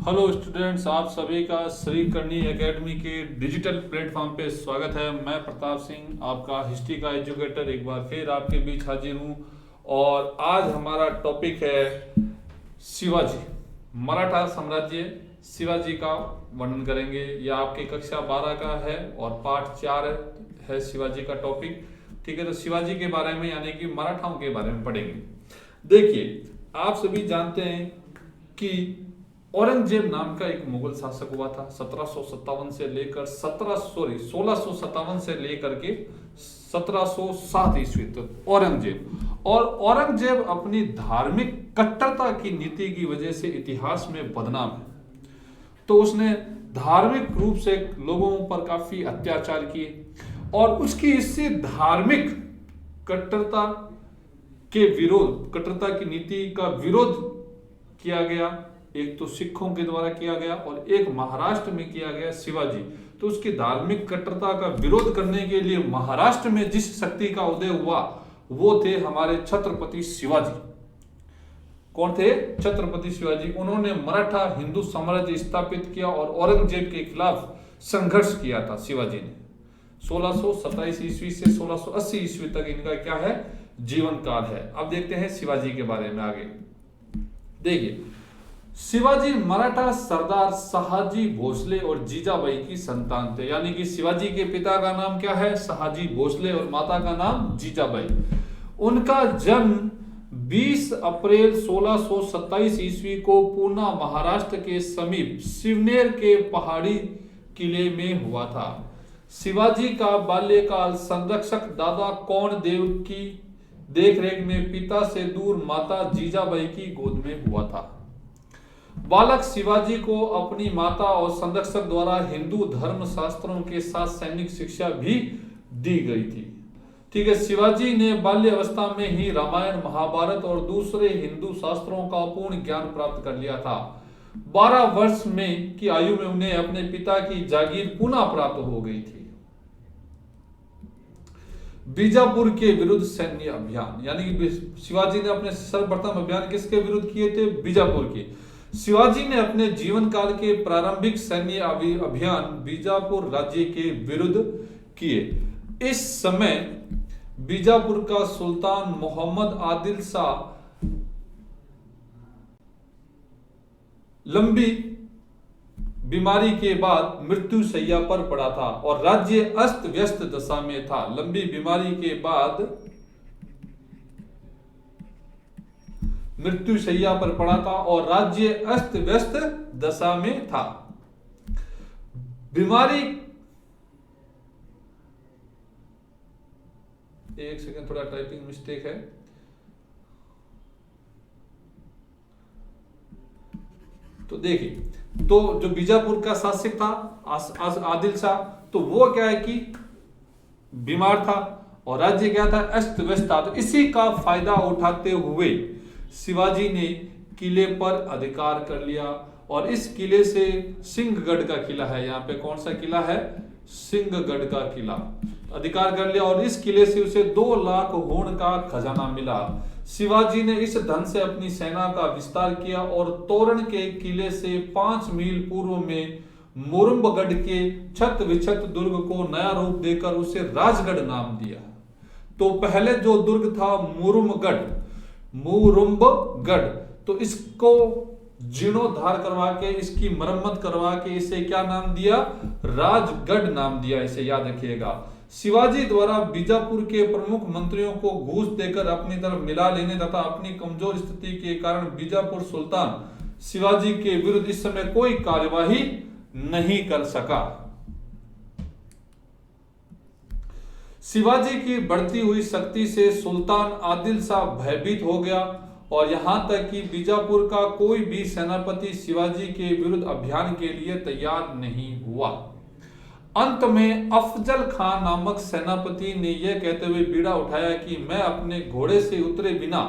Hello students, आप सभी का श्री करनी एकेडमी के डिजिटल प्लेटफॉर्म पे स्वागत है। मैं प्रताप सिंह, आपका हिस्ट्री का एजुकेटर, एक बार फिर आपके बीच हाजिर हूँ। और आज हमारा टॉपिक है शिवाजी, मराठा साम्राज्य। शिवाजी का वर्णन करेंगे। यह आपकी कक्षा 12 का है और पाठ 4 है शिवाजी का टॉपिक। ठीक है, तो शिवाजी के बारे में यानी कि मराठाओं के बारे में पढ़ेंगे। देखिए, आप सभी जानते हैं कि औरंगजेब नाम का एक मुगल शासक हुआ था 1757 से लेकर 1657 से लेकर के 1707 ईस्वी तक औरंगजेब। और औरंगजेब अपनी धार्मिक कट्टरता की नीति की वजह से इतिहास में बदनाम है। तो उसने धार्मिक रूप से लोगों पर काफी अत्याचार किए और उसकी इसी धार्मिक कट्टरता के विरोध, कट्टरता की नीति का विरोध किया गया। एक तो सिखों के द्वारा किया गया और एक महाराष्ट्र में किया गया शिवाजी। तो उसकी धार्मिक कट्टरता का विरोध करने के लिए महाराष्ट्र में जिस शक्ति का उदय हुआ वो थे हमारे छत्रपति शिवाजी। कौन थे? छत्रपति शिवाजी। उन्होंने मराठा हिंदू साम्राज्य स्थापित किया और औरंगजेब के खिलाफ संघर्ष किया था शिवाजी ने। 1627 ईस्वी से 1680 ईस्वी तक इनका क्या है, जीवन काल है। अब देखते हैं शिवाजी के बारे में आगे। देखिए, शिवाजी मराठा सरदार शहाजी भोसले और जीजाबाई की संतान थे। यानी कि शिवाजी के पिता का नाम क्या है? शहाजी भोसले और माता का नाम जीजाबाई। उनका जन्म 20 अप्रैल 1627 ईस्वी को पूना महाराष्ट्र के समीप शिवनेर के पहाड़ी किले में हुआ था। शिवाजी का बाल्यकाल संरक्षक दादा कौंडदेव की देखरेख में पिता से दूर माता जीजाबाई की गोद में हुआ था। बालक शिवाजी को अपनी माता और संरक्षक द्वारा हिंदू धर्म शास्त्रों के साथ सैनिक शिक्षा भी दी गई थी। ठीक है, शिवाजी ने बाल्य अवस्था में ही रामायण, महाभारत और दूसरे हिंदू शास्त्रों का पूर्ण ज्ञान प्राप्त कर लिया था। 12 वर्ष में की आयु में उन्हें अपने पिता की जागीर पुनः प्राप्त हो गई थी। बीजापुर के विरुद्ध सैन्य अभियान, यानी कि शिवाजी ने अपने सर्वप्रथम अभियान किसके विरुद्ध किए थे? बीजापुर के। शिवाजी ने अपने जीवन काल के प्रारंभिक सैन्य अभियान बीजापुर राज्य के विरुद्ध किए। इस समय बीजापुर का सुल्तान मोहम्मद आदिल शाह लंबी बीमारी के बाद मृत्यु शैया पर पड़ा था और राज्य अस्त व्यस्त दशा में था। लंबी बीमारी के बाद मृत्यु शैया पर पड़ा था और राज्य अस्त व्यस्त दशा में था। बीमारी, एक सेकंड, थोड़ा टाइपिंग मिस्टेक है। तो देखिए, तो जो बीजापुर का शासक था आदिल शाह, तो वो क्या है कि बीमार था और राज्य क्या था? अस्त व्यस्त था। तो इसी का फायदा उठाते हुए शिवाजी ने किले पर अधिकार कर लिया और इस किले से सिंहगढ़ का किला है, यहाँ पे कौन सा किला है? सिंहगढ़ का किला अधिकार कर लिया और इस किले से उसे 2 लाख होर्ण का खजाना मिला। शिवाजी ने इस धन से अपनी सेना का विस्तार किया और तोरण के किले से 5 मील पूर्व में मुरुम्बगढ़ के छत विछत दुर्ग को नया रूप देकर उसे राजगढ़ नाम दिया। तो पहले जो दुर्ग था मुरुम्बगढ़, तो इसको जीर्णोद्धार करवा के, इसकी मरम्मत करवा के इसे क्या नाम दिया? राजगढ़ नाम दिया। इसे याद रखिएगा। शिवाजी द्वारा बीजापुर के प्रमुख मंत्रियों को घूस देकर अपनी तरफ मिला लेने तथा अपनी कमजोर स्थिति के कारण बीजापुर सुल्तान शिवाजी के विरुद्ध इस समय कोई कार्यवाही नहीं कर सका। शिवाजी की बढ़ती हुई शक्ति से सुल्तान आदिल शाह भयभीत हो गया और यहां तक कि बीजापुर का कोई भी सेनापति शिवाजी के विरुद्ध अभियान के लिए तैयार नहीं हुआ। अंत में अफजल खान नामक सेनापति ने यह कहते हुए बीड़ा उठाया कि मैं अपने घोड़े से उतरे बिना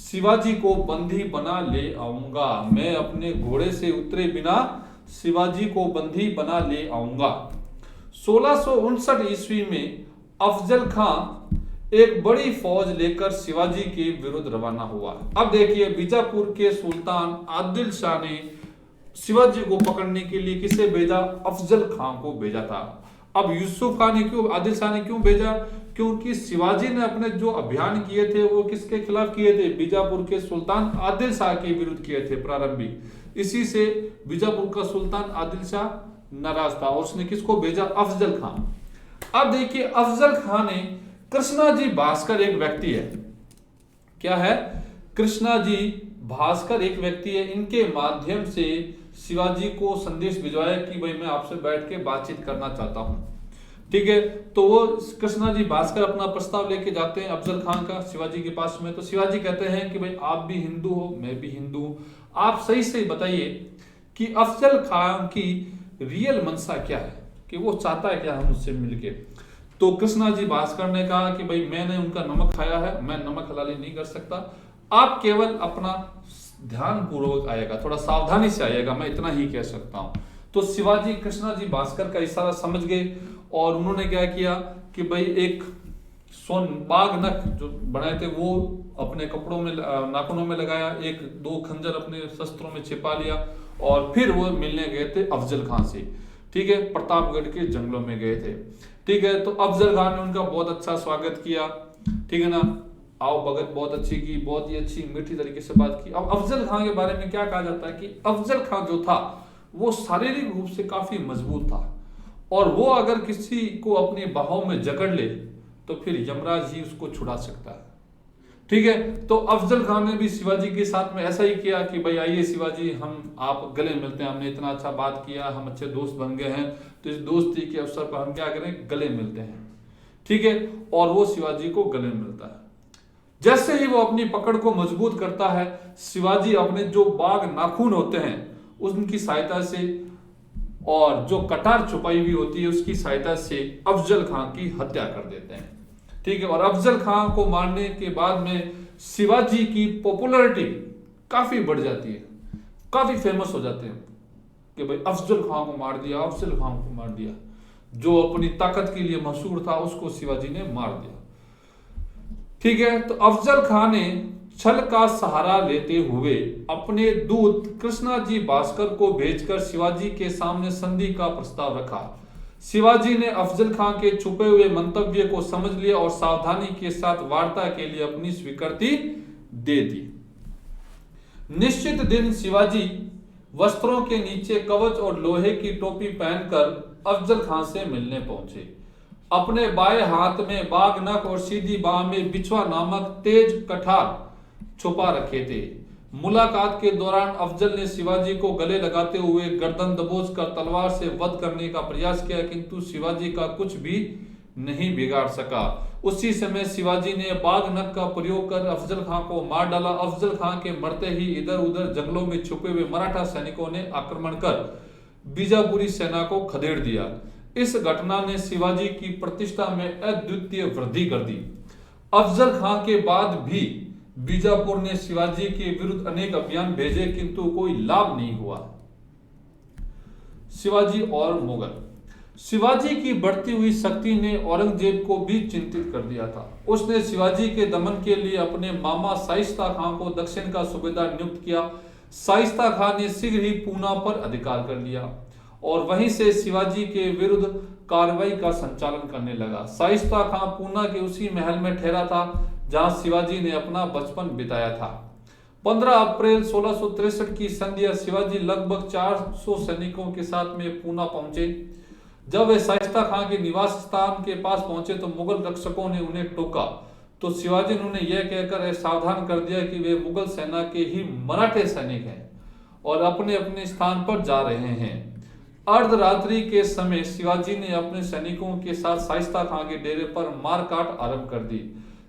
शिवाजी को बंदी बना ले आऊंगा। मैं अपने घोड़े से उतरे बिना शिवाजी को बंदी बना ले आऊंगा। 1659 ईस्वी में अफजल खान एक बड़ी फौज लेकर शिवाजी के विरुद्ध रवाना हुआ। अब देखिए, बीजापुर के सुल्तान आदिल शाह ने शिवाजी को पकड़ने के लिए किसे भेजा? अफजल खां को भेजा था। अब यूसुफ खान ने क्यों, आदिल शाह ने क्यों भेजा? क्योंकि शिवाजी ने अपने जो अभियान किए थे वो किसके खिलाफ किए थे? बीजापुर के सुल्तान आदिल शाह के विरुद्ध किए थे प्रारंभिक। इसी से बीजापुर का सुल्तान आदिल शाह नाराज था और उसने किसको भेजा? अफजल खान। अब देखिए अफजल खान ने, कृष्णाजी भास्कर एक व्यक्ति है, क्या है? कृष्णाजी भास्कर एक व्यक्ति है, इनके माध्यम से शिवाजी को संदेश भिजवाया कि भाई मैं आपसे बैठ के बातचीत करना चाहता हूं। ठीक है, तो वो कृष्णाजी भास्कर अपना प्रस्ताव लेके जाते हैं अफजल खान का शिवाजी के पास में। तो शिवाजी कहते हैं कि भाई आप भी हिंदू हो, मैं भी हिंदू हूं, आप सही सही बताइए कि अफजल खान की रियल मंशा क्या है, कि वो चाहता है क्या हम उससे मिलके। तो कृष्णाजी भास्कर ने कहा कि भाई मैंने उनका नमक खाया है, मैं नमक हलाली नहीं कर सकता, आप केवल अपना ध्यान पूर्वक आएगा, थोड़ा सावधानी से आइएगा, मैं इतना ही कह सकता हूं। तो शिवाजी कृष्णाजी भास्कर का इशारा समझ गए और उन्होंने क्या किया कि भाई एक बाघ नख जो बनाए थे वो अपने कपड़ों में, नाखूनों में लगाया, एक दो खंजर अपने शस्त्रों में छिपा लिया और फिर वो मिलने गए थे अफजल खान से। ठीक है, प्रतापगढ़ के जंगलों में गए थे। ठीक है, तो अफजल खान ने उनका बहुत अच्छा स्वागत किया। ठीक है ना, आओ भगत बहुत अच्छी की, बहुत ही अच्छी मीठी तरीके से बात की। अब अफजल खान के बारे में क्या कहा जाता है कि अफजल खान जो था वो शारीरिक रूप से काफी मजबूत था और वो अगर किसी को अपनी बाहों में जकड़ ले तो फिर यमराज ही उसको छुड़ा सकता है। ठीक है, तो अफजल खान ने भी शिवाजी के साथ में ऐसा ही किया कि भाई आइए शिवाजी, हम आप गले मिलते हैं, हमने इतना अच्छा बात किया, हम अच्छे दोस्त बन गए हैं, तो इस दोस्ती के अवसर पर हम क्या करें, गले मिलते हैं। ठीक है, और वो शिवाजी को गले मिलता है। जैसे ही वो अपनी पकड़ को मजबूत करता है, शिवाजी अपने जो बाघ नाखून होते हैं उनकी सहायता से और जो कटार छुपाई हुई होती है उसकी सहायता से अफजल खान की हत्या कर देते हैं। ठीक है, और अफजल खान को मारने के बाद में शिवाजी की पॉपुलैरिटी काफी बढ़ जाती है, काफी फेमस हो जाते हैं कि भाई अफजल खान को मार दिया, अफजल खान को मार दिया। जो अपनी ताकत के लिए मशहूर था उसको शिवाजी ने मार दिया। ठीक है, तो अफजल खान ने छल का सहारा लेते हुए अपने दूत कृष्णाजी भास्कर को भेजकर शिवाजी के सामने संधि का प्रस्ताव रखा। शिवाजी ने अफजल खान के छुपे हुए मंतव्य को समझ लिया और सावधानी के साथ वार्ता के लिए अपनी स्वीकृति दे दी। निश्चित दिन शिवाजी वस्त्रों के नीचे कवच और लोहे की टोपी पहनकर अफजल खान से मिलने पहुंचे। अपने बाएं हाथ में बाघ नख और सीधी बाह में बिछवा नामक तेज कठार छुपा रखे थे। मुलाकात के दौरान अफजल ने शिवाजी को गले लगाते हुए गर्दन दबोच कर तलवार से वध करने का प्रयास किया, किंतु शिवाजी का कुछ भी नहीं बिगाड़ सका। उसी समय शिवाजी ने बाघ नख का प्रयोग कर अफजल खान को मार डाला। अफजल खान के मरते ही इधर उधर जंगलों में छुपे हुए मराठा सैनिकों ने आक्रमण कर बीजापुरी सेना को खदेड़ दिया। इस घटना ने शिवाजी की प्रतिष्ठा में अद्वितीय वृद्धि कर दी। अफजल खान के बाद भी बीजापुर ने शिवाजी के विरुद्ध अनेक अभियान भेजे, किंतु कोई लाभ नहीं हुआ। शिवाजी और मुगल। शिवाजी की बढ़ती हुई शक्ति ने औरंगजेब को भी चिंतित कर दिया था। उसने शिवाजी के दमन के लिए अपने मामा शाइस्ता खान को दक्षिण का सूबेदार नियुक्त किया। शाइस्ता खान ने शीघ्र ही पूना पर अधिकार कर लिया और वहीं से शिवाजी के विरुद्ध कार्रवाई का संचालन करने लगा। शाइस्ता खान पूना के उसी महल में ठहरा था जहां शिवाजी ने अपना बचपन बिताया था। 15 अप्रैल 1663 की संध्या शिवाजी लगभग 400 सैनिकों के साथ में पूना पहुंचे। जब वे शाइस्ता खान के निवास स्थान के पास पहुंचे तो मुगल रक्षकों ने उन्हें टोका, तो शिवाजी ने उन्हें यह कहकर सावधान कर दिया कि वे मुगल सेना के ही मराठे सैनिक हैं और अपने अपने स्थान पर जा रहे हैं। अर्धरात्रि के समय शिवाजी ने अपने सैनिकों के साथ शाइस्ता खान के डेरे पर मारकाट आरंभ कर दी।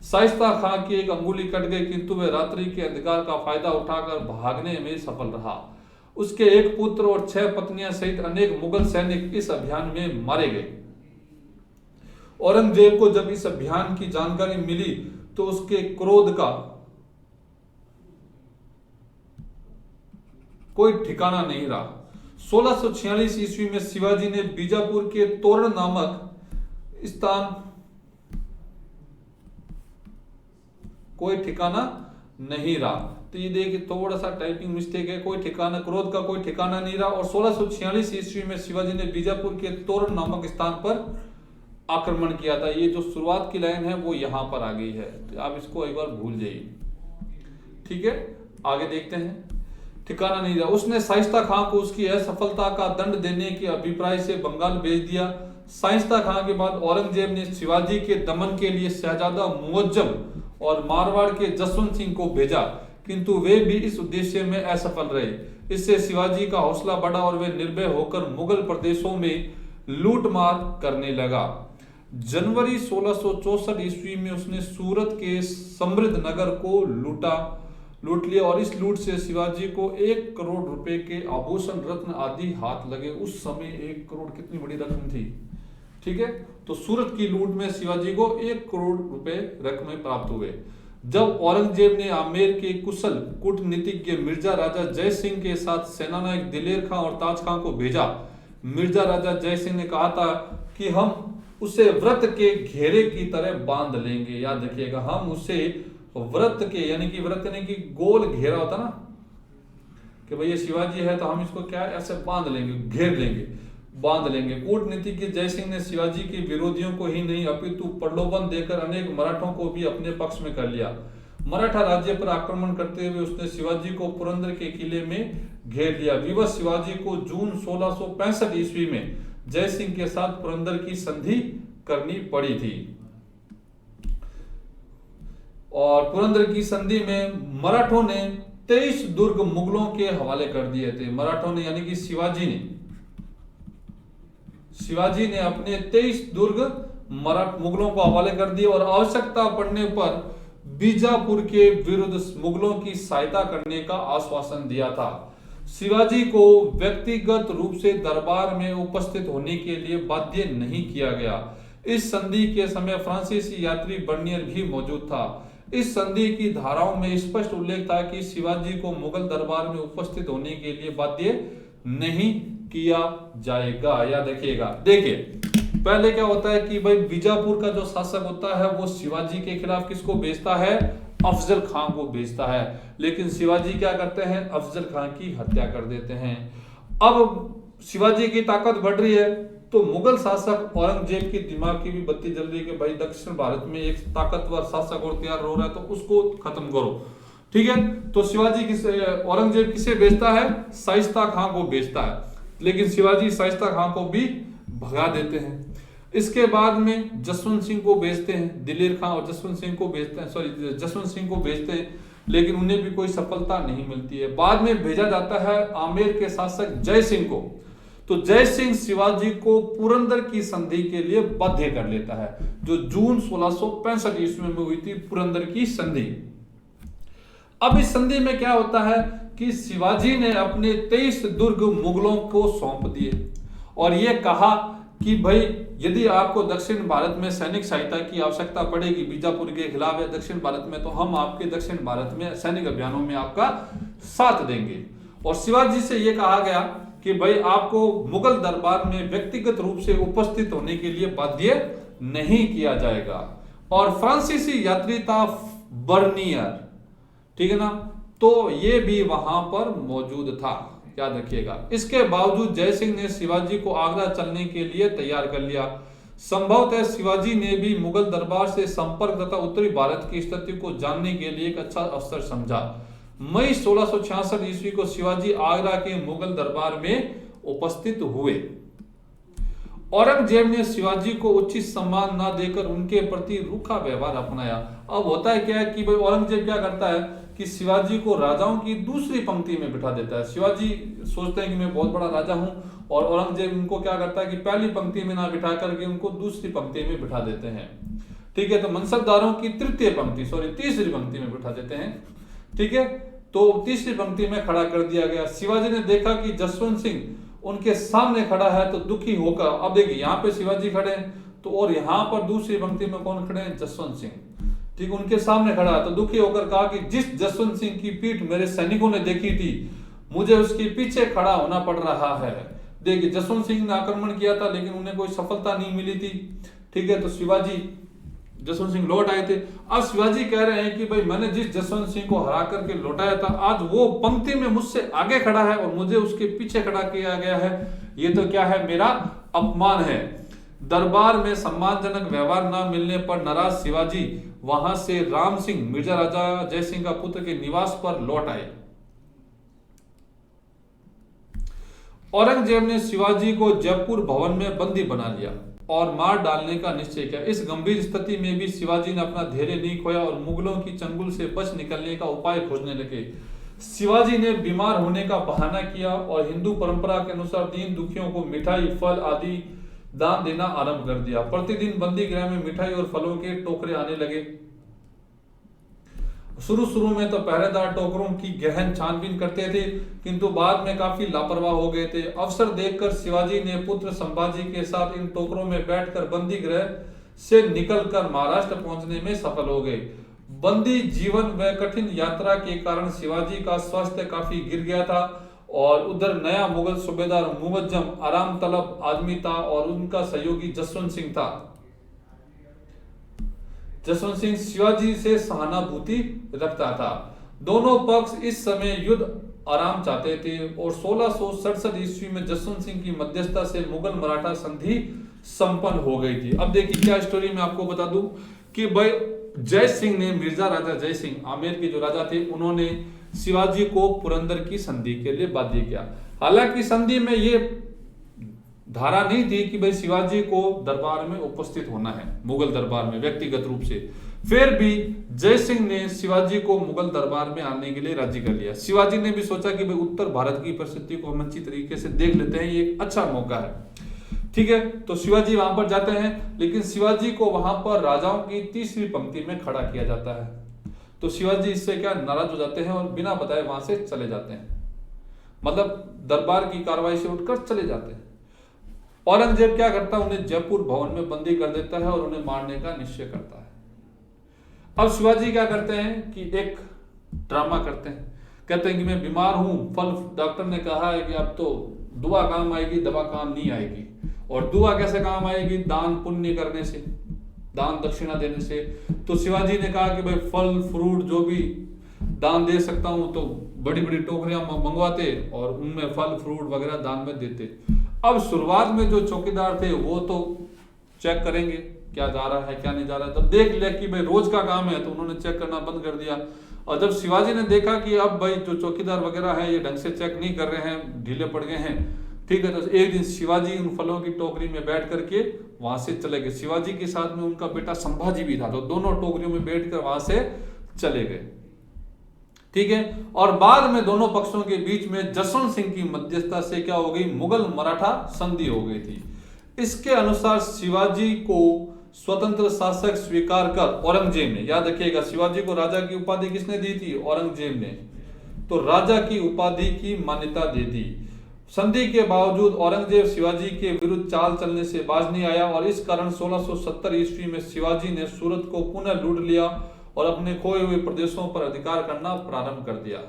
शाइस्ता खान की एक अंगुली कट गई, किंतु वह रात्रि के अंधकार का फायदा उठाकर भागने में सफल रहा। उसके एक पुत्र और 6 पत्नियां सहित अनेक मुगल सैनिक इस अभियान में मारे गए। औरंगजेब को जब इस अभियान की जानकारी मिली तो उसके क्रोध का कोई ठिकाना नहीं रहा। 1646 ईस्वी में शिवाजी ने बीजापुर के तोरण नामक स्थान, कोई ठिकाना नहीं रहा, तो ये देखिए थोड़ा सा टाइपिंग मिस्टेक है, कोई ठिकाना, क्रोध का कोई ठिकाना नहीं रहा। और 1646 ईस्वी में शिवाजी ने बीजापुर के तोरण नामक स्थान पर आक्रमण किया था। ये जो शुरुआत की लाइन है वो यहाँ पर आ गई है, तो आप इसको एक बार भूल जाइए। ठीक है, आगे देखते हैं। ठिकाना नहीं रहा, उसने शाइस्ता खां को उसकी असफलता का दंड देने के अभिप्राय से बंगाल भेज दिया। शाइस्ता खां के बाद औरंगजेब ने शिवाजी के दमन के लिए शहजादा मुअज्जम और मारवाड़ के जसवंत सिंह को भेजा, किंतु वे भी इस उद्देश्य में असफल रहे। इससे शिवाजी का हौसला बढ़ा और वे निर्भय होकर मुगल प्रदेशों में लूटमार करने लगा। जनवरी 1664 ईस्वी में उसने सूरत के समृद्ध नगर को लूट लिया और इस लूट से शिवाजी को 1 करोड़ रुपए के आभूषण रत्न आदि हाथ लगे। उस समय 1 करोड़ कितनी बड़ी रकम थी। ठीक है, तो सूरत की लूट में शिवाजी को 1 करोड़ रुपए रकम प्राप्त हुए। जब औरंगजेब ने आमेर के कुशल कूटनीतिज्ञ मिर्जा राजा जय सिंह के साथ सेनानायक दिलेर खां और ताज खां को भेजा, मिर्जा राजा जय सिंह ने कहा था कि हम उसे व्रत के घेरे की तरह बांध लेंगे। याद रखिएगा, हम उसे व्रत के, यानी कि व्रत यानी कि गोल घेरा होता ना, कि भाई ये शिवाजी है तो हम इसको क्या ऐसे बांध लेंगे, घेर लेंगे, बांध लेंगे। कूटनीतिज्ञ जय सिंह ने शिवाजी के विरोधियों को ही नहीं अपितु प्रलोभन देकर अनेक मराठों को भी अपने पक्ष में कर लिया। मराठा राज्य पर आक्रमण करते हुए उसने शिवाजी को पुरंदर के किले में घेर लिया। विवश शिवाजी को जून 1665 ईस्वी में जय सिंह के साथ पुरंदर की संधि करनी पड़ी थी। और पुरंदर की संधि में मराठों ने 23 दुर्ग मुगलों के हवाले कर दिए थे। मराठों ने, यानी कि शिवाजी ने अपने 23 दुर्ग मुगलों को हवाले कर दिए और आवश्यकता पड़ने पर बीजापुर के विरुद्ध मुगलों की सहायता करने का आश्वासन दिया था। शिवाजी को व्यक्तिगत रूप से दरबार में उपस्थित होने के लिए बाध्य नहीं किया गया। इस संधि के समय फ्रांसीसी यात्री बर्नियर भी मौजूद था। इस संधि की धाराओं में स्पष्ट उल्लेख था कि शिवाजी को मुगल दरबार में उपस्थित होने के लिए बाध्य नहीं किया जाएगा। याद रखिएगा। देखिए, पहले क्या होता है कि भाई बीजापुर का जो शासक होता है वो शिवाजी के खिलाफ किसको भेजता है? अफजल खां को भेजता है। लेकिन शिवाजी क्या करते हैं? अफजल खां की हत्या कर देते हैं। अब शिवाजी की ताकत बढ़ रही है तो मुगल शासक औरंगजेब की दिमाग की भी बत्ती जल रही है कि भाई दक्षिण भारत में एक ताकतवर शासक और तैयार हो रहा है तो उसको खत्म करो। ठीक है, तो शिवाजी औरंगजेब किसे भेजता है? शाइस्ता खां को भेजता है। लेकिन शिवाजी शाइस्ता खां को भी भगा देते हैं। इसके बाद में जसवंत सिंह को भेजते हैं, दिलेर खां और जसवंत सिंह को भेजते हैं, जसवंत सिंह को भेजते हैं, लेकिन उन्हें भी कोई सफलता नहीं मिलती है। बाद में भेजा जाता है आमेर के शासक जय सिंह को। तो जय सिंह शिवाजी को पुरंदर की संधि के लिए बाध्य कर लेता है, जो जून 1665 ईस्वी में हुई थी, पुरंदर की संधि। अब इस संधि में क्या होता है कि शिवाजी ने अपने 23 दुर्ग मुगलों को सौंप दिए और यह कहा कि भाई यदि आपको दक्षिण भारत में सैनिक सहायता की आवश्यकता पड़ेगी, बीजापुर के खिलाफ है दक्षिण भारत में, तो हम आपके दक्षिण भारत में सैनिक अभियानों में आपका साथ देंगे। और शिवाजी से यह कहा गया कि भाई आपको मुगल दरबार में व्यक्तिगत रूप से उपस्थित होने के लिए बाध्य नहीं किया जाएगा। और फ्रांसीसी यात्री था बर्नियर, ठीक है ना, तो ये भी वहां पर मौजूद था, याद रखिएगा। इसके बावजूद जय सिंह ने शिवाजी को आगरा चलने के लिए तैयार कर लिया। संभवतः शिवाजी ने भी मुगल दरबार से संपर्क तथा उत्तरी भारत की स्थिति को जानने के लिए एक अच्छा अवसर समझा। मई 1666 ईस्वी को शिवाजी आगरा के मुगल दरबार में उपस्थित हुए। औरंगजेब ने शिवाजी को उचित सम्मान न देकर उनके प्रति रूखा व्यवहार अपनाया। अब होता है क्या है कि भाई औरंगजेब क्या करता है कि शिवाजी को राजाओं की दूसरी पंक्ति में बिठा देता है। शिवाजी सोचते हैं कि मैं बहुत बड़ा राजा हूं और औरंगजेब उनको क्या करता है कि पहली पंक्ति में ना बिठा करके उनको दूसरी पंक्ति में बिठा देते हैं। ठीक है, तो मनसबदारों की तीसरी पंक्ति में बिठा देते हैं। ठीक है, तो तीसरी पंक्ति में खड़ा कर दिया गया। शिवाजी ने देखा कि जसवंत सिंह उनके सामने खड़ा है तो दुखी होकर, अब देखिए यहाँ पे शिवाजी खड़े हैं तो, और यहाँ पर दूसरी पंक्ति में कौन खड़े हैं? जसवंत सिंह। ठीक, उनके सामने खड़ा है तो दुखी होकर कहा कि जिस जसवंत सिंह की पीठ मेरे सैनिकों ने देखी थी, मुझे उसके पीछे खड़ा होना पड़ रहा है। देखिए, जसवंत सिंह ने आक्रमण किया था लेकिन उन्हें कोई सफलता नहीं मिली थी। ठीक है, तो शिवाजी जसवंत सिंह लौट आए थे। अब शिवाजी कह रहे हैं कि भाई मैंने जिस जसवंत सिंह को हरा करके लौटाया था, आज वो पंक्ति में मुझसे आगे खड़ा है और मुझे उसके पीछे खड़ा किया गया है, ये तो क्या है, मेरा अपमान है। दरबार में सम्मानजनक व्यवहार न मिलने पर नाराज शिवाजी वहां से राम सिंह मिर्जा राजा जय सिंह का पुत्र के निवास पर लौट आए। औरंगजेब ने शिवाजी को जयपुर भवन में बंदी बना लिया और मार डालने का निश्चय किया। इस गंभीर स्थिति में भी शिवाजी ने अपना धैर्य नहीं खोया और मुगलों की चंगुल से बच निकलने का उपाय खोजने लगे। शिवाजी ने बीमार होने का बहाना किया और हिंदू परंपरा के अनुसार दीन दुखियों को मिठाई, फल आदि दान देना आरंभ कर दिया। प्रतिदिन बंदी गृह में मिठाई और फलों के टोकरे आने लगे। शुरू में तो पहरेदार टोकरों की गहन छानबीन करते थे, किंतु बाद में काफी लापरवाह हो गए थे। अवसर देखकर शिवाजी ने पुत्र संभाजी के साथ इन टोकरों में बैठकर बंदी गृह से निकलकर महाराष्ट्र पहुंचने में सफल हो गए। बंदी जीवन व कठिन यात्रा के कारण शिवाजी का स्वास्थ्य काफी गिर गया था और उधर नया मुगल सूबेदार मुअज्जम आराम तलब आदमी था और उनका सहयोगी जसवंत सिंह था। जसवंत सिंह शिवाजी से सहानुभूति रखता था। दोनों पक्ष इस समय युद्ध आराम चाहते थे और 1667 ईस्वी में जसवंत सिंह की मध्यस्थता से मुगल मराठा संधि संपन्न हो गई थी। अब देखिए क्या स्टोरी मैं आपको बता दूं कि भाई जय सिंह ने, मिर्जा राजा जय सिंह आमेर के जो राजा थे, उन्होंने शिवाजी को पुरंदर की संधि के लिए बाध्य किया। हालांकि संधि में ये धारा नहीं थी कि भाई शिवाजी को दरबार में उपस्थित होना है, मुगल दरबार में व्यक्तिगत रूप से। फिर भी जय सिंह ने शिवाजी को मुगल दरबार में आने के लिए राजी कर लिया। शिवाजी ने भी सोचा कि भाई उत्तर भारत की परिस्थिति को हम अच्छी तरीके से देख लेते हैं, ये एक अच्छा मौका है। ठीक है, तो शिवाजी वहां पर जाते हैं, लेकिन शिवाजी को वहां पर राजाओं की तीसरी पंक्ति में खड़ा किया जाता है। तो शिवाजी इससे क्या नाराज हो जाते हैं और बिना बताए वहां से चले जाते हैं, मतलब दरबार की कार्रवाई से उठकर चले जाते हैं। औरंगजेब क्या करता है, उन्हें जयपुर भवन में बंदी कर देता है और उन्हें मारने का निश्चय करता है। अब शिवाजी क्या करते हैं कि एक ड्रामा करते हैं, कहते हैं कि मैं बीमार हूं, फल डॉक्टर ने कहा है कि अब तो दुआ काम आएगी, दवा काम नहीं आएगी। और दुआ कैसे काम आएगी, दान पुण्य करने से, दान दक्षिणा देने से। तो शिवाजी ने कहा कि भाई फल फ्रूट जो भी दान दे सकता हूं, तो बड़ी बड़ी टोकरियां मंगवाते और उनमें फल फ्रूट वगैरह दान में देते। अब शुरुआत में जो चौकीदार थे वो तो चेक करेंगे क्या जा रहा है क्या नहीं जा रहा है, तब देख लिया कि भाई रोज का काम है, तो उन्होंने चेक करना बंद कर दिया। और जब शिवाजी ने देखा कि अब भाई जो चौकीदार वगैरह है ये ढंग से चेक नहीं कर रहे हैं, ढीले पड़ गए हैं, ठीक है, तो एक दिन शिवाजी उन फलों की टोकरी में बैठ करके वहां से चले गए। शिवाजी के साथ में उनका बेटा संभाजी भी था, तो दोनों टोकरियों में बैठकर वहां से चले गए। ठीक है, और बाद में दोनों पक्षों के बीच में जसवंत सिंह की मध्यस्थता से क्या हो गई, मुगल मराठा संधि हो गई थी। इसके अनुसार शिवाजी को स्वतंत्र शासक स्वीकार कर औरंगजेब ने, याद रखिएगा शिवाजी को राजा की उपाधि किसने दी थी, औरंगजेब ने, तो राजा की उपाधि की मान्यता दे दी। संधि के बावजूद औरंगजेब शिवाजी के विरुद्ध चाल चलने से बाज नहीं आया और इस कारण 1670 ईस्वी में शिवाजी ने सूरत को पुनः लूट लिया और अपने खोए हुए प्रदेशों पर अधिकार करना प्रारंभ कर दिया।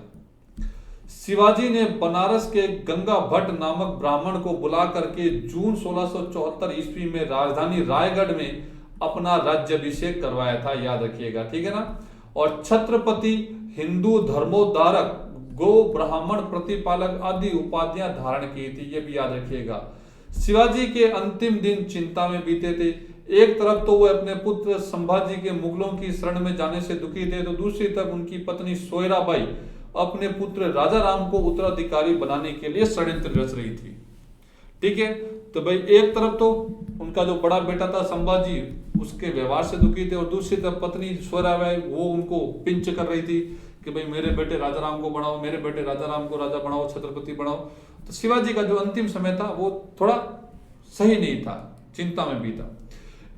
शिवाजी ने बनारस के गंगा भट्ट नामक ब्राह्मण को बुला करके जून 1674 ईस्वी में राजधानी रायगढ़ में अपना राज्याभिषेक करवाया था, याद रखिएगा, ठीक है ना। और छत्रपति, हिंदू धर्मोद्धारक, गो ब्राह्मण प्रतिपालक आदि उपाधियां धारण की थी, ये भी याद रखिएगा। शिवाजी के अंतिम दिन चिंता में बीते थे। एक तरफ तो वो अपने पुत्र संभाजी के मुगलों की शरण में जाने से दुखी थे, तो दूसरी तरफ उनकी पत्नी सोयराबाई अपने पुत्र राजा राम को उत्तराधिकारी बनाने के लिए षड्यंत्र रच रही थी। ठीक है, तो भाई एक तरफ तो उनका जो बड़ा बेटा था संभाजी, उसके व्यवहार से दुखी थे और दूसरी तरफ पत्नी सोयराबाई वो उनको पिंच कर रही थी कि भाई मेरे बेटे राजा राम को बनाओ, मेरे बेटे राजा राम को राजा बनाओ, छत्रपति बनाओ। तो शिवाजी का जो अंतिम समय था वो थोड़ा सही नहीं था, चिंता में भी था।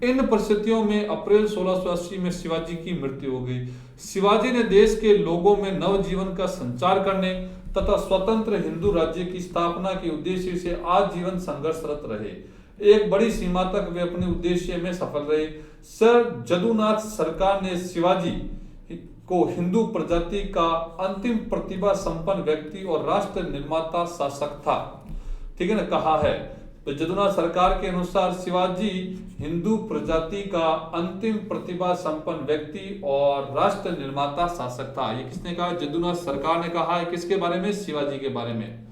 इन परिस्थितियों में अप्रैल 1680 में शिवाजी की मृत्यु हो गई। शिवाजी ने देश के लोगों में नवजीवन का संचार करने तथा स्वतंत्र हिंदू राज्य की स्थापना के उद्देश्य से आजीवन संघर्षरत रहे। एक बड़ी सीमा तक वे अपने उद्देश्य में सफल रहे। सर जदुनाथ सरकार ने शिवाजी को हिंदू प्रजाति का अंतिम प्रतिभा संपन्न व्यक्ति और राष्ट्र निर्माता शासक था, ठीक है ना, कहा है। तो जदुनाथ सरकार के अनुसार शिवाजी हिंदू प्रजाति का अंतिम प्रतिभा संपन्न व्यक्ति और राष्ट्र निर्माता शासक था। ये किसने कहा? जदुनाथ सरकार ने कहा है। किसके बारे में? शिवाजी के बारे में।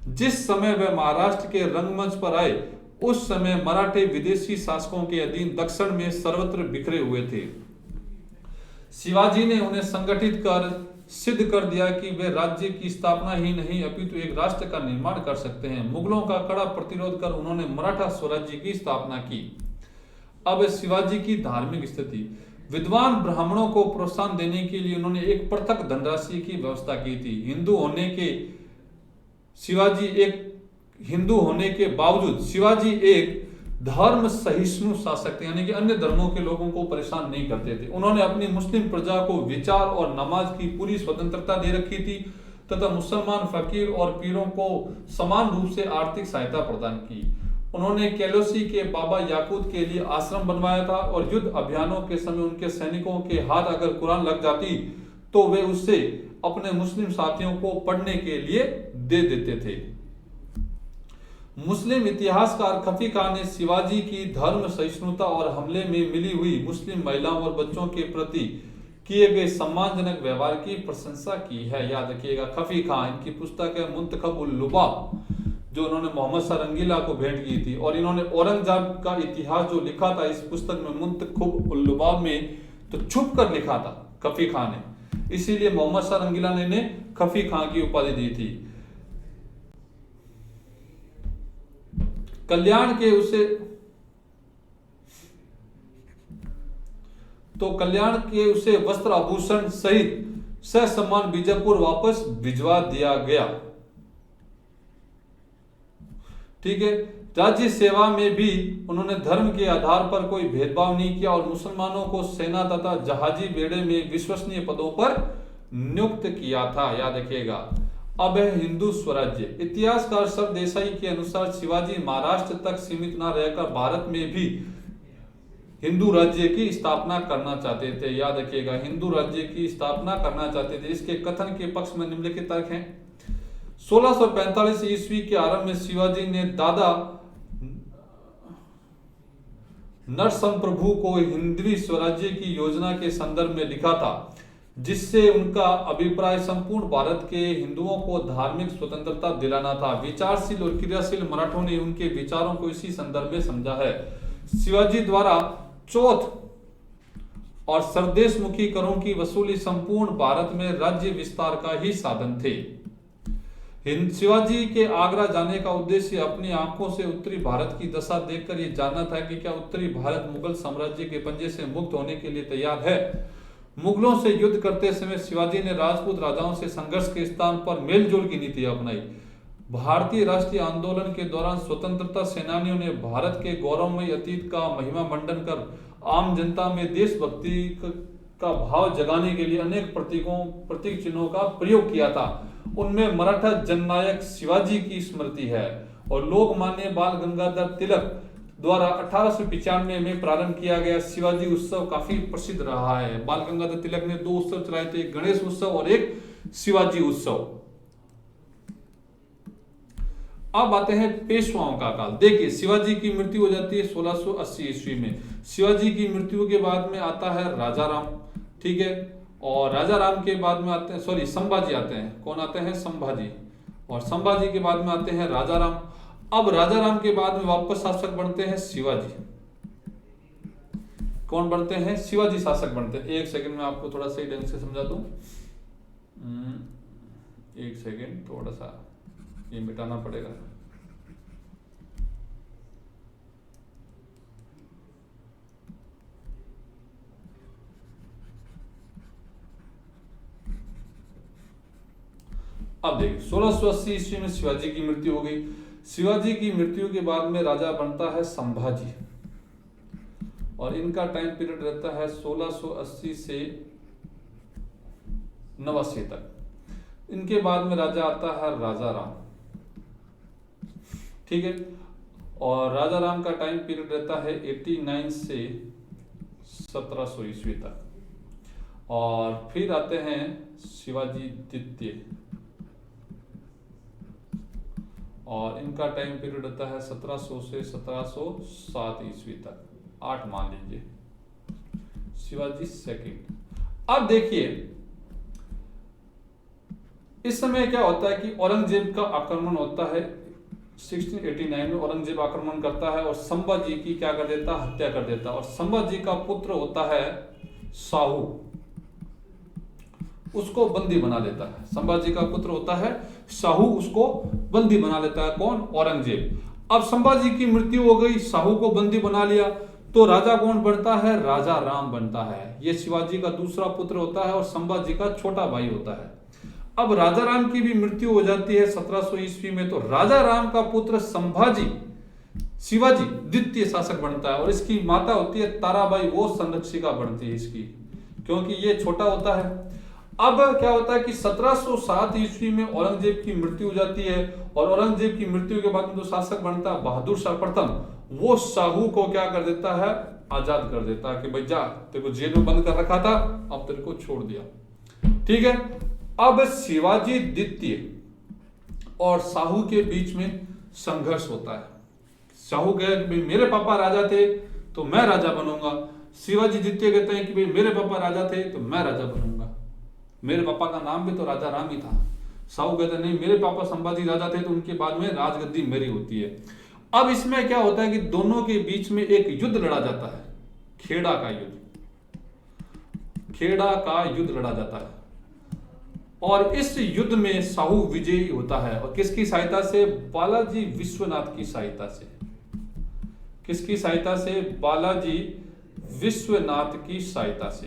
जिस समय वे महाराष्ट्र के रंगमंच पर आए उस समय मराठे विदेशी शासकों के अधीन दक्षिण में सर्वत्र बिखरे हुए थे। शिवाजी ने उन्हें संगठित कर सिद्ध कर दिया कि वे राज्य की स्थापना ही नहीं अपितु एक राष्ट्र का निर्माण कर सकते हैं। मुगलों का कड़ा प्रतिरोध कर उन्होंने मराठा स्वराज्य की स्थापना की। अब शिवाजी की धार्मिक स्थिति। विद्वान ब्राह्मणों को प्रोत्साहन देने के लिए उन्होंने एक पृथक धनराशि की व्यवस्था की थी। हिंदू होने के बावजूद शिवाजी एक धर्म सहिष्णु शासक थे, यानी कि अन्य धर्मों के लोगों को परेशान नहीं करते थे। उन्होंने अपनी मुस्लिम प्रजा को विचार और नमाज की पूरी स्वतंत्रता दे रखी थी तथा मुसलमान फकीर और पीरों को समान रूप से आर्थिक सहायता प्रदान की। उन्होंने कैलोसी के बाबा याकूत के लिए आश्रम बनवाया था और युद्ध अभियानों के समय उनके सैनिकों के हाथ अगर कुरान लग जाती तो वे उससे अपने मुस्लिम साथियों को पढ़ने के लिए दे देते थे। मुस्लिम इतिहासकार खफी खान ने शिवाजी की धर्म सहिष्णुता और हमले में मिली हुई मुस्लिम महिलाओं और बच्चों के प्रति किए गए सम्मानजनक व्यवहार की प्रशंसा की है। याद रखिएगा, खफी खान, इनकी पुस्तक है मुंतखब उल लुबाब, जो उन्होंने मोहम्मद शाह रंगीला को भेंट की थी। और इन्होंने औरंगजेब का इतिहास जो लिखा था इस पुस्तक में मुंतखब उल लुबाब में, तो छुप कर लिखा था खफी खान ने, इसीलिए मोहम्मद शाह रंगीला ने इन्हें खफी खान की उपाधि दी थी। कल्याण के उसे वस्त्र आभूषण सहित ससम्मान बीजापुर वापस भिजवा दिया गया। ठीक है। राज्य सेवा में भी उन्होंने धर्म के आधार पर कोई भेदभाव नहीं किया और मुसलमानों को सेना तथा जहाजी बेड़े में विश्वसनीय पदों पर नियुक्त किया था। याद रखिएगा। अब है हिंदू स्वराज्य। इतिहासकार सरदेसाई के अनुसार शिवाजी महाराष्ट्र तक सीमित न रहकर भारत में भी हिंदू राज्य की स्थापना करना चाहते थे। याद रखिएगा, हिंदू राज्य की स्थापना करना चाहते थे। इसके कथन के पक्ष में निम्नलिखित तर्क हैं। 1645 ईस्वी के आरंभ में शिवाजी ने दादा नरसंप्रभु को हिंदवी स्वराज्य की योजना के संदर्भ में लिखा था, जिससे उनका अभिप्राय संपूर्ण भारत के हिंदुओं को धार्मिक स्वतंत्रता दिलाना था। विचारशील और क्रियाशील मराठों ने उनके विचारों को इसी संदर्भ में समझा है। शिवाजी द्वारा चौथ और सरदेशमुखी करों की वसूली संपूर्ण भारत में राज्य विस्तार का ही साधन थे। शिवाजी के आगरा जाने का उद्देश्य अपनी आंखों से उत्तरी भारत की दशा देखकर यह जानना था कि क्या उत्तरी भारत मुगल साम्राज्य के पंजे से मुक्त होने के लिए तैयार है। मुगलों से युद्ध करते समय शिवाजी ने राजपूत राजाओं से संघर्ष के स्थान पर मेलजोल की नीति अपनाई। भारतीय राष्ट्रीय आंदोलन के दौरान स्वतंत्रता सेनानियों ने भारत के गौरवमयी अतीत का महिमा मंडन कर आम जनता में देशभक्ति का भाव जगाने के लिए अनेक प्रतीक चिन्हों का प्रयोग किया था। उनमें मराठा जननायक शिवाजी की स्मृति है और लोकमान्य बाल गंगाधर तिलक द्वारा 1895 में प्रारंभ किया गया शिवाजी उत्सव काफी प्रसिद्ध रहा है। बाल गंगाधर तिलक ने 2 उत्सव चलाए थे, एक गणेश उत्सव और एक शिवाजी उत्सव। अब आते हैं पेशवाओं का काल। देखिए, शिवाजी की मृत्यु हो जाती है 1680 ईस्वी में। शिवाजी की मृत्यु के बाद में आता है राजा राम। ठीक है। और राजा राम के बाद में आते हैं संभाजी आते हैं। कौन आते हैं? संभाजी। और संभाजी के बाद में आते हैं राजा राम। अब राजा राम के बाद में वापस शासक बनते हैं शिवाजी। कौन बनते हैं? शिवाजी शासक बनते हैं। एक सेकंड में आपको थोड़ा सही ढंग से समझा दूं। एक सेकंड, थोड़ा सा ये मिटाना पड़ेगा। अब देखिए, 1680 ईस्वी में शिवाजी की मृत्यु हो गई। शिवाजी की मृत्यु के बाद में राजा बनता है संभाजी और इनका टाइम पीरियड रहता है 1680 से 89 तक। इनके बाद में राजा आता है राजा राम। ठीक है। और राजा राम का टाइम पीरियड रहता है 89 से 1700 ईस्वी तक। और फिर आते हैं शिवाजी द्वितीय और इनका टाइम पीरियड होता है 1700 से 1707 ईस्वी तक, 8 मान लीजिए। शिवाजी सेकंड। अब देखिए इस समय क्या होता है कि औरंगजेब का आक्रमण होता है 1689 में। औरंगजेब आक्रमण करता है और संभाजी की क्या कर देता है, हत्या कर देता है। और संभाजी का पुत्र होता है शाहू, उसको बंदी बना लेता है। संभाजी का पुत्र होता है शाहू, उसको बंदी बना लेता है। कौन? औरंगजेब। अब संभाजी की मृत्यु हो गई, शाहू को बंदी बना लिया, तो राजा कौन बनता है? राजा राम बनता है। ये शिवाजी का दूसरा पुत्र होता है और संभाजी का छोटा भाई होता है। अब राजा राम की भी मृत्यु हो जाती है 1700 ईस्वी में, तो राजा राम का पुत्र संभाजी शिवाजी द्वितीय शासक बनता है। और इसकी माता होती है ताराबाई, वो संरक्षिका बनती है इसकी, क्योंकि ये छोटा होता है। अब क्या होता है कि 1707 ईस्वी में औरंगजेब की मृत्यु हो जाती है और औरंगजेब की मृत्यु के बाद जो शासक बनता है बहादुर शाह प्रथम, वो शाहू को क्या कर देता है? आजाद कर देता है कि भाई जा, तेरे को जेल में बंद कर रखा था, अब तेरे को छोड़ दिया। ठीक है। अब शिवाजी द्वितीय और शाहू के बीच में संघर्ष होता है। शाहू कहे कि भाई मेरे पापा राजा थे तो मैं राजा बनूंगा। शिवाजी द्वितीय कहते हैं कि भाई मेरे पापा राजा थे तो मैं राजा बनूंगा, मेरे पापा का नाम भी तो राजा राम ही था। शाहू कहते नहीं, मेरे पापा संभाजी राजा थे तो उनके बाद में राजगद्दी मेरी होती है। अब इसमें क्या होता है कि दोनों के बीच में एक युद्ध लड़ा जाता है, खेड़ा का युद्ध। खेड़ा का युद्ध लड़ा जाता है और इस युद्ध में शाहू विजयी होता है। और किसकी सहायता से? बालाजी विश्वनाथ की सहायता से। किसकी सहायता से? बालाजी विश्वनाथ की सहायता से।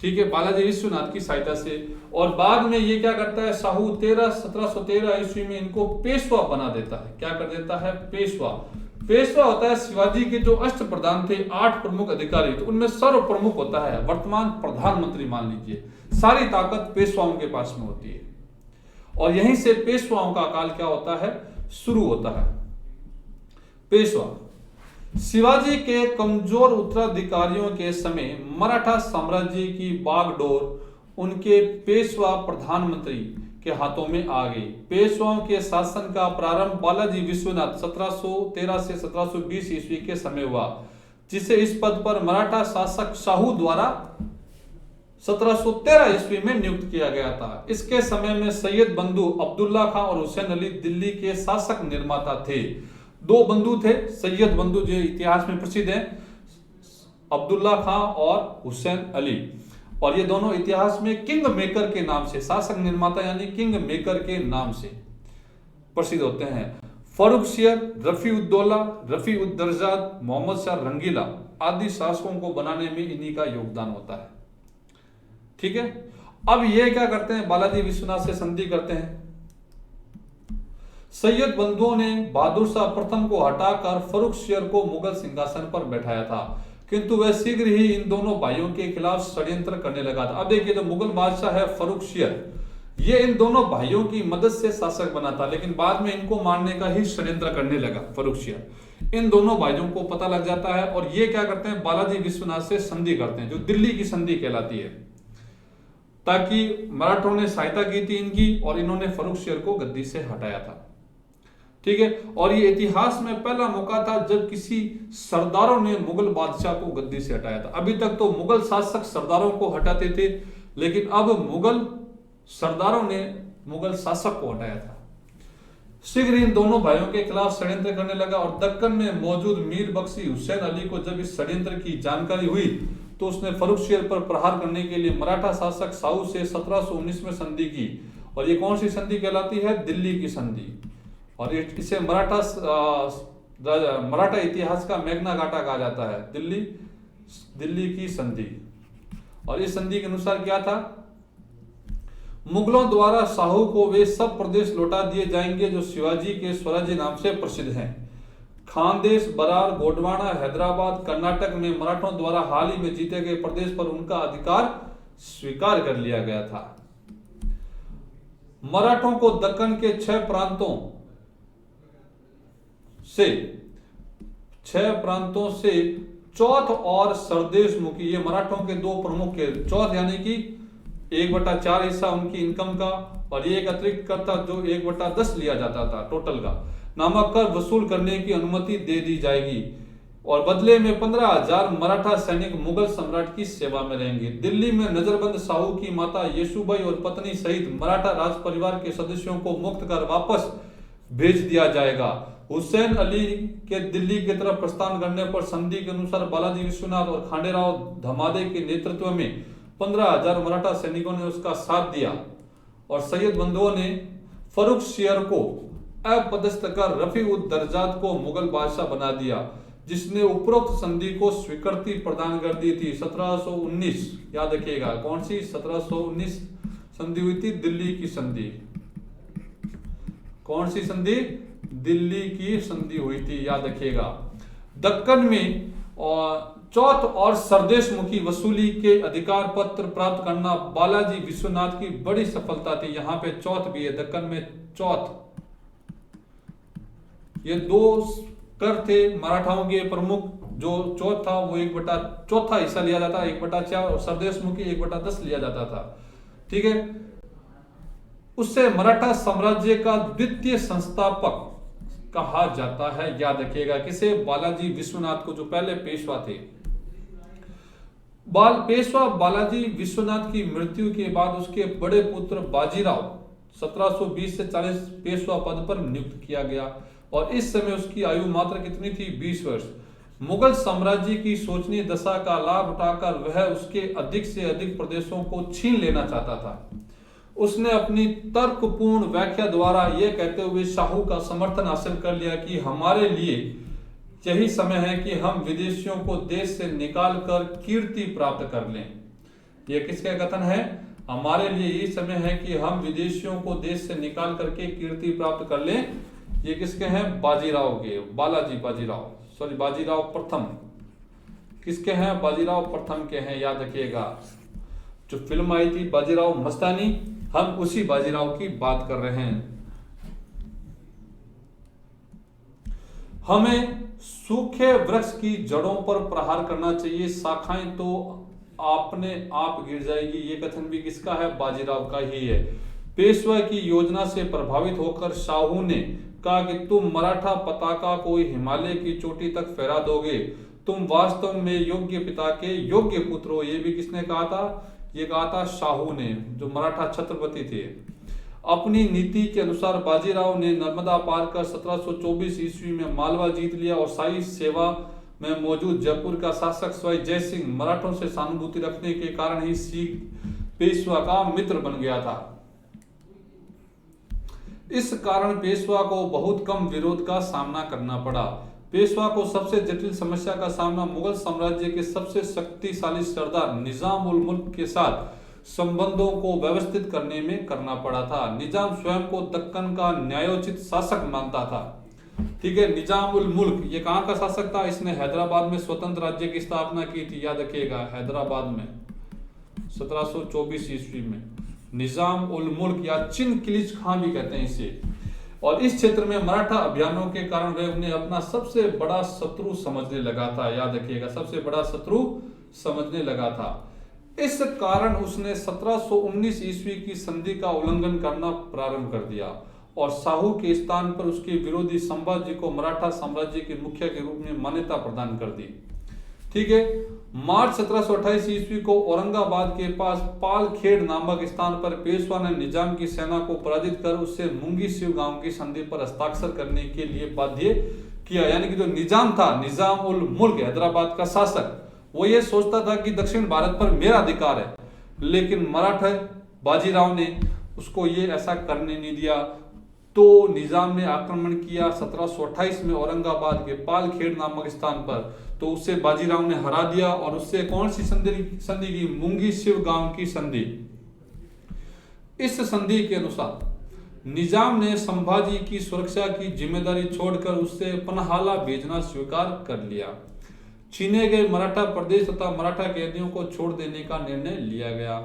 ठीक है, बालाजी विश्वनाथ की सहायता से। और बाद में ये क्या करता है? शाहू 1713 ईस्वी में इनको पेशवा बना देता है। क्या कर देता है? पेशवा। पेशवा होता है शिवाजी के जो अष्ट प्रधान थे, 8 प्रमुख अधिकारी, तो उनमें सर्व प्रमुख होता है वर्तमान प्रधानमंत्री, मान लीजिए। सारी ताकत पेशवाओं के पास में होती है और यहीं से पेशवाओं का काल क्या होता है? शुरू होता है। पेशवा शिवाजी के कमजोर उत्तराधिकारियों के समय मराठा साम्राज्य की बागडोर उनके पेशवा प्रधानमंत्री के हाथों में आ गई। पेशवाओं के शासन का प्रारंभ बालाजी विश्वनाथ 1713 से 1720 ईस्वी के समय हुआ, जिसे इस पद पर मराठा शासक शाहू द्वारा 1713 ईस्वी में नियुक्त किया गया था। इसके समय में सैयद बंधु अब्दुल्ला खां और हुसैन अली दिल्ली के शासक निर्माता थे। 2 बंधु थे, सैयद बंधु जो इतिहास में प्रसिद्ध हैं, अब्दुल्ला खां और हुसैन अली, और ये दोनों इतिहास में किंग मेकर के नाम से, शासक निर्माता यानी किंग मेकर के नाम से प्रसिद्ध होते हैं। फर्रुखसियर, रफी उद्दौला, रफी उद्दर्जाद, मोहम्मद शाह रंगीला आदि शासकों को बनाने में इन्हीं का योगदान होता है। ठीक है। अब ये क्या करते हैं? बालाजी विश्वनाथ से संधि करते हैं। सैयद बंधुओं ने बहादुर शाह प्रथम को हटाकर फर्रुखसियर को मुगल सिंहासन पर बैठाया था, किंतु वह शीघ्र ही इन दोनों भाइयों के खिलाफ षड्यंत्र करने लगा था। अब देखिए, जो मुगल बादशाह है फर्रुखसियर, ये इन दोनों भाइयों की मदद से शासक बना था, लेकिन बाद में इनको मारने का ही षड्यंत्र करने लगा फर्रुखसियर। इन दोनों भाइयों को पता लग जाता है और ये क्या करते हैं? बालाजी विश्वनाथ से संधि करते हैं, जो दिल्ली की संधि कहलाती है, ताकि मराठों ने सहायता की थी इनकी और इन्होंने फर्रुखसियर को गद्दी से हटाया था। ठीक है। और ये इतिहास में पहला मौका था जब किसी सरदारों ने मुगल बादशाह को गद्दी से हटाया था। अभी तक तो मुगल शासक सरदारों को हटाते थे, लेकिन अब मुगल सरदारों ने मुगल शासक को हटाया था। शीघ्र इन दोनों भाइयों के खिलाफ षड्यंत्र करने लगा और दक्कन में मौजूद मीर बख्शी हुसैन अली को जब इस षड्यंत्र की जानकारी हुई तो उसने फर्रुखसियर पर प्रहार करने के लिए मराठा शासक शाहू से 1719 में संधि की। और ये कौन सी संधि कहलाती है? दिल्ली की संधि। और इसे मराठा इतिहास का मैग्ना कार्टा कहा जाता है, दिल्ली की संधि। और इस संधि के अनुसार क्या था? मुगलों द्वारा शाहू को वे सब प्रदेश लौटा दिए जाएंगे जो शिवाजी के स्वराज्य नाम से प्रसिद्ध हैं। खानदेश, बरार, गोंडवाना, हैदराबाद, कर्नाटक में मराठों द्वारा हाल ही में जीते गए प्रदेश पर उनका अधिकार स्वीकार कर लिया गया था। मराठों को दक्कन के 6 प्रांतों से चौथ और सरदेश मुखी, ये मराठों के 2 प्रमुख के, चौथ यानी कि 1/4 हिस्सा उनकी इनकम का, और ये एक अतिरिक्त कर था जो 1/10 लिया जाता था टोटल का, नामक कर वसूल करने की अनुमति दे दी जाएगी, और बदले में 15,000 मराठा सैनिक मुगल सम्राट की सेवा में रहेंगे। दिल्ली में नजरबंद शाहू की माता येसुबाई और पत्नी सहित मराठा राज परिवार के सदस्यों को मुक्त कर वापस भेज दिया जाएगा। हुसैन अली के दिल्ली की तरफ प्रस्थान करने पर संधि के अनुसार बालाजी विश्वनाथ और खांडेराव धमादे के नेतृत्व में 15,000 मराठा सैनिकों ने उसका साथ दिया, और सैयद बंधुओं ने फरुख शेर को अपदस्थ कर रफी उद दर्जात को मुगल बादशाह बना दिया, जिसने उपरोक्त संधि को स्वीकृति प्रदान कर दी थी। 1719 याद रखिएगा, कौन सी 1719 संधि हुई थी? दिल्ली की संधि। कौन सी संधि? दिल्ली की संधि हुई थी, याद रखिएगा। दक्कन में चौथ और सरदेशमुखी वसूली के अधिकार पत्र प्राप्त करना बालाजी विश्वनाथ की बड़ी सफलता थी। यहाँ पे चौथ भी है, दक्कन में चौथ। ये 2 कर थे मराठाओं के प्रमुख, जो चौथ था वो 1/4 हिस्सा लिया जाता, 1/4, और सरदेशमुखी 1/10 लिया जाता था। ठीक है, उससे मराठा साम्राज्य का द्वितीय संस्थापक कहा जाता है, याद रखिएगा। किसे? बालाजी विश्वनाथ को, जो पहले पेशवा थे। पेशवा बालाजी विश्वनाथ की मृत्यु के बाद उसके बड़े पुत्र बाजीराव 1720 से 40 पेशवा पद पर नियुक्त किया गया, और इस समय उसकी आयु मात्र कितनी थी? 20 वर्ष। मुगल साम्राज्य की शोचनीय दशा का लाभ उठाकर वह उसके अधिक से अधिक प्रदेशों को छीन लेना चाहता था। उसने अपनी तर्कपूर्ण व्याख्या द्वारा यह कहते हुए शाहू का समर्थन हासिल कर लिया कि हमारे लिए यही समय है कि हम विदेशियों को देश से निकाल कर कीर्ति प्राप्त कर लें। यह किसका कथन है? हमारे लिए यही समय है कि हम विदेशियों को देश से निकाल करके कीर्ति प्राप्त कर लें। ये किसके हैं? बाजीराव के, बाजीराव प्रथम। किसके हैं? बाजीराव प्रथम के हैं, याद रखिएगा। जो फिल्म आई थी बाजीराव मस्तानी, हम उसी बाजीराव की बात कर रहे हैं। हमें सूखे वृक्ष की जड़ों पर प्रहार करना चाहिए, शाखाएं तो अपने आप गिर जाएगी। ये कथन भी किसका है? बाजीराव का ही है। पेशवा की योजना से प्रभावित होकर शाहू ने कहा कि तुम मराठा पताका को हिमालय की चोटी तक फहरा दोगे, तुम वास्तव में योग्य पिता के योग्य पुत्र हो। ये भी किसने कहा था? ये कहा था शाहू ने, जो मराठा छत्रपति थे। अपनी नीति के अनुसार बाजीराव ने नर्मदा पार कर 1724 ईस्वी में मालवा जीत लिया, और शाही सेवा में मौजूद जयपुर का शासक सवाई जय सिंह मराठों से सहानुभूति रखने के कारण ही सिख पेशवा का मित्र बन गया था। इस कारण पेशवा को बहुत कम विरोध का सामना करना पड़ा। पेशवा को सबसे जटिल समस्या का सामना मुगल साम्राज्य के सबसे शक्तिशाली सरदार निजाम उल मुल्क के साथ संबंधों को व्यवस्थित करने में करना पड़ा था। निजाम स्वयं को दक्कन का न्यायोचित शासक मानता था। ठीक है, निजाम उल मुल्क ये कहाँ का शासक था? इसने हैदराबाद में स्वतंत्र राज्य की स्थापना की थी, याद रखिएगा। हैदराबाद में 1724 ईस्वी में निजाम उल मुल्क या चिनकिलिच खां भी कहते हैं इसे। और इस क्षेत्र में मराठा अभियानों के कारण वह उन्हें अपना सबसे बड़ा शत्रु समझने लगा था, याद रखिएगा, सबसे बड़ा शत्रु समझने लगा था। इस कारण उसने 1719 ईस्वी की संधि का उल्लंघन करना प्रारंभ कर दिया, और शाहू के स्थान पर उसके विरोधी संभाजी को मराठा साम्राज्य के मुखिया के रूप में मान्यता प्रदान कर दी। ठीक है, मार्च 1728 ईस्वी को औरंगाबाद के पास पालखेड़ नामक स्थान पर पेशवा ने निजाम की सेना को पराजित कर उससे मुंगी शिव गांव की संधि पर हस्ताक्षर करने के लिए बाध्य किया। यानी कि जो निजाम था, निजाम उल मुल्क हैदराबाद का शासक, वो ये सोचता था कि दक्षिण भारत पर मेरा अधिकार है, लेकिन मराठा बाजीराव ने उसको ये ऐसा करने नहीं दिया। तो निजाम ने आक्रमण किया 1728 में औरंगाबाद के पालखेड़ नामक स्थान पर, तो उससे बाजीराव ने हरा दिया, और उससे कौन सी संधि की? मुंगी शिव गांव की संधि। इस संधि के अनुसार निजाम ने संभाजी की सुरक्षा की जिम्मेदारी छोड़कर उससे पनहाला भेजना स्वीकार कर लिया। छीने गए मराठा प्रदेश तथा मराठा कैदियों को छोड़ देने का निर्णय लिया गया।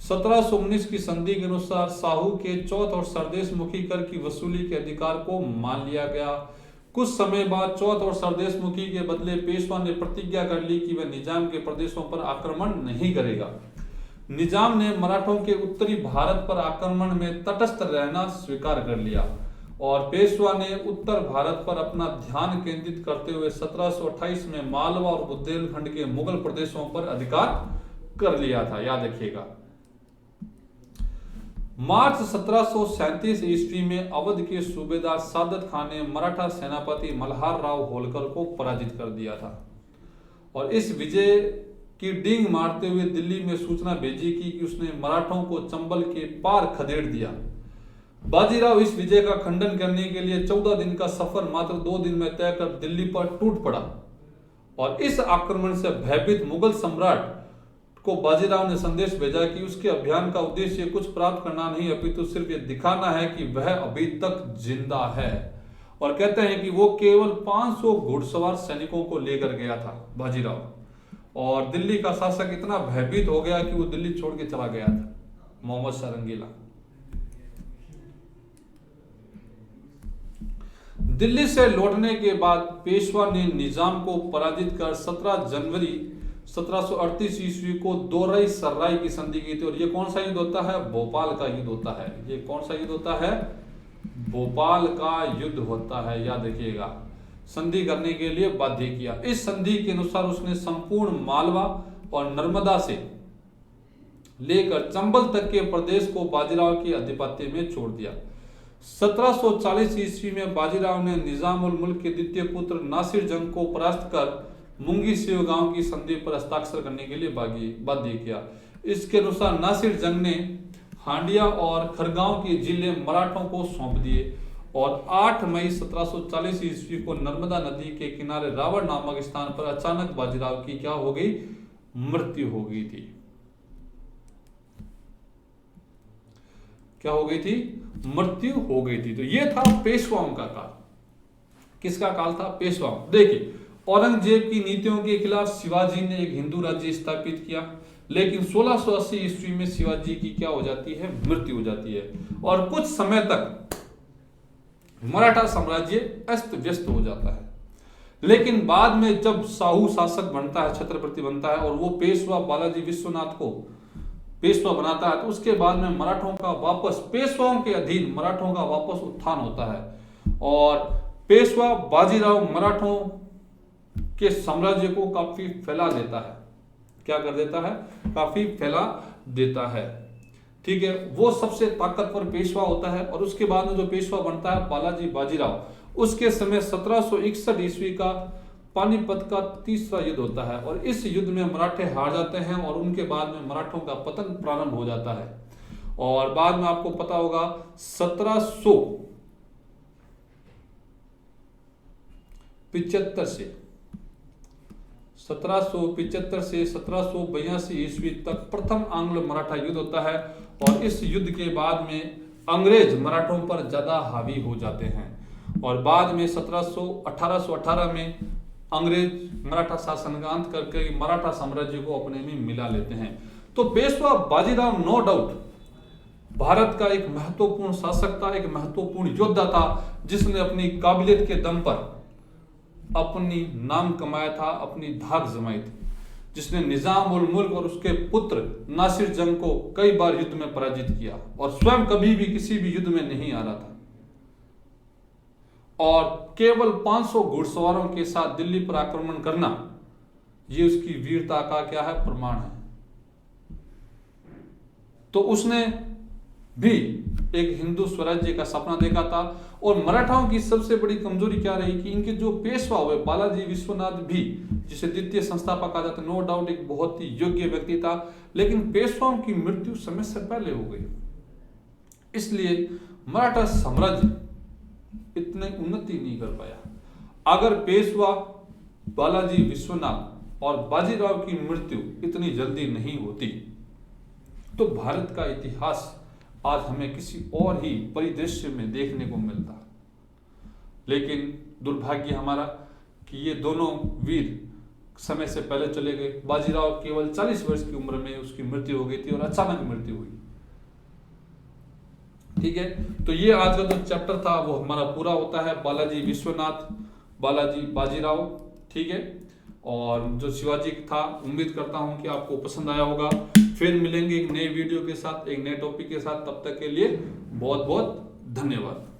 1719 की संधि के अनुसार शाहू के चौथ और सरदेशमुखी कर की वसूली के अधिकार को मान लिया गया। कुछ समय बाद चौथ और सरदेशमुखी के बदले पेशवा ने प्रतिज्ञा कर ली कि वह निजाम के प्रदेशों पर आक्रमण नहीं करेगा। निजाम ने मराठों के उत्तरी भारत पर आक्रमण में तटस्थ रहना स्वीकार कर लिया और पेशवा ने उत्तर भारत पर अपना ध्यान केंद्रित करते हुए 1728 में मालवा और बुंदेलखंड के मुगल प्रदेशों पर अधिकार कर लिया था। याद रखिएगा। मार्च 1737 ईस्वी में अवध के सूबेदार सादत खान ने मराठा सेनापति मल्हार राव होलकर को पराजित कर दिया था और इस विजय की डींग मारते हुए दिल्ली में सूचना भेजी कि उसने मराठों को चंबल के पार खदेड़ दिया। बाजीराव इस विजय का खंडन करने के लिए 14 दिन का सफर मात्र 2 दिन में तय कर दिल्ली पर टूट पड़ा और इस आक्रमण से भयभीत मुगल सम्राट को बाजीराव ने संदेश भेजा कि उसके अभियान का उद्देश्य कुछ प्राप्त करना नहीं अपितु सिर्फ ये दिखाना है कि वह अभी तक जिंदा है। और कहते हैं कि वो केवल 500 घुड़सवार सैनिकों को लेकर गया था बाजीराव और दिल्ली का शासक इतना भयभीत हो गया कि वो दिल्ली छोड़ के चला गया था, मोहम्मद शाह रंगीला। दिल्ली से लौटने के बाद पेशवा ने निजाम को पराजित कर 17 जनवरी 1738 ईस्वी को दोरई सर्राई की संधि की थी। और ये कौन सा युद्ध होता है? भोपाल का युद्ध होता है। ये कौन सा युद्ध होता है? भोपाल का युद्ध होता है, याद रखिएगा। संधि करने के लिए बाध्य किया। इस संधि के अनुसार उसने संपूर्ण मालवा और नर्मदा से लेकर चंबल तक के प्रदेश को बाजीराव के आधिपत्य में छोड़ दिया। 1740 ईस्वी में बाजीराव ने निजाम उल मुल्क के द्वितीय पुत्र नासिर जंग को परास्त कर मुंगी सेव गांव की संधि पर हस्ताक्षर करने के लिए बाध्य किया। इसके अनुसार नासिर जंग ने हांडिया और खरगांव के जिले मराठों को सौंप दिए और 8 मई 1740 ईस्वी को नर्मदा नदी के किनारे रावण नामक स्थान पर अचानक बाजीराव की क्या हो गई? मृत्यु हो गई थी। क्या हो गई थी? मृत्यु हो गई थी। तो यह था पेशवाओं का काल। किसका काल था? पेशवाओं। देखिए, औरंगजेब की नीतियों के खिलाफ शिवाजी ने एक हिंदू राज्य स्थापित किया, लेकिन 1680 ईस्वी में शिवाजी की क्या हो जाती है? मृत्यु हो जाती है और कुछ समय तक मराठा साम्राज्य अस्त व्यस्त हो जाता है। लेकिन बाद में जब शाहू शासक बनता है, छत्रपति बनता है और वो पेशवा बालाजी विश्वनाथ को पेशवा बनाता है, तो उसके बाद में मराठों का वापस पेशवाओं के अधीन मराठों का वापस उत्थान होता है और पेशवा बाजीराव मराठों के साम्राज्य को काफी फैला देता है। क्या कर देता है? काफी फैला देता है। ठीक है, वो सबसे ताकतवर पेशवा होता है और उसके बाद में जो पेशवा बनता है बालाजी बाजीराव, उसके समय 1761 ईस्वी का पानीपत का तीसरा युद्ध होता है और इस युद्ध में मराठे हार जाते हैं और उनके बाद में मराठों का पतन प्रारंभ हो जाता है। और बाद में आपको पता होगा 1775 से 1782 ईस्वी तक प्रथम आंग्ल मराठा युद्ध होता है और इस युद्ध के बाद में अंग्रेज मराठों पर ज्यादा हावी हो जाते हैं और बाद में 1818 में अंग्रेज मराठा शासन का अंत करके मराठा साम्राज्य को अपने में मिला लेते हैं। तो पेशवा बाजीराव नो डाउट भारत का एक महत्वपूर्ण शासक था, एक महत्वपूर्ण योद्धा था, जिसने अपनी काबिलियत के दम पर अपनी नाम कमाया था, अपनी धाक जमाई थी, जिसने निजाम उल मुल्क और उसके पुत्र नासिर जंग को कई बार युद्ध में पराजित किया और स्वयं कभी भी किसी भी युद्ध में नहीं आ रहा था और केवल 500 घुड़सवारों के साथ दिल्ली पर आक्रमण करना, ये उसकी वीरता का क्या है? प्रमाण है। तो उसने भी एक हिंदू स्वराज्य का सपना देखा था और मराठाओं की सबसे बड़ी कमजोरी क्या रही कि इनके जो पेशवा हुए बालाजी विश्वनाथ भी, जिसे द्वितीय संस्थापक कहा जाता है, नो डाउट एक बहुत ही योग्य व्यक्ति था, लेकिन पेशवाओं की मृत्यु समय से पहले हो गई। इसलिए मराठा साम्राज्य इतने उन्नति नहीं कर पाया। अगर पेशवा बालाजी विश्वनाथ और बाजीराव की मृत्यु इतनी जल्दी नहीं होती तो भारत का इतिहास आज हमें किसी और ही परिदृश्य में देखने को मिलता। लेकिन दुर्भाग्य हमारा कि ये दोनों वीर समय से पहले चले गए। बाजीराव केवल 40 वर्ष की उम्र में उसकी मृत्यु हो गई थी और अचानक मृत्यु हुई। ठीक है, तो ये आज का जो चैप्टर था वो हमारा पूरा होता है, बालाजी विश्वनाथ, बालाजी बाजीराव। ठीक है, और जो शिवाजी था, उम्मीद करता हूं कि आपको पसंद आया होगा। फिर मिलेंगे एक नए वीडियो के साथ, एक नए टॉपिक के साथ। तब तक के लिए बहुत बहुत धन्यवाद।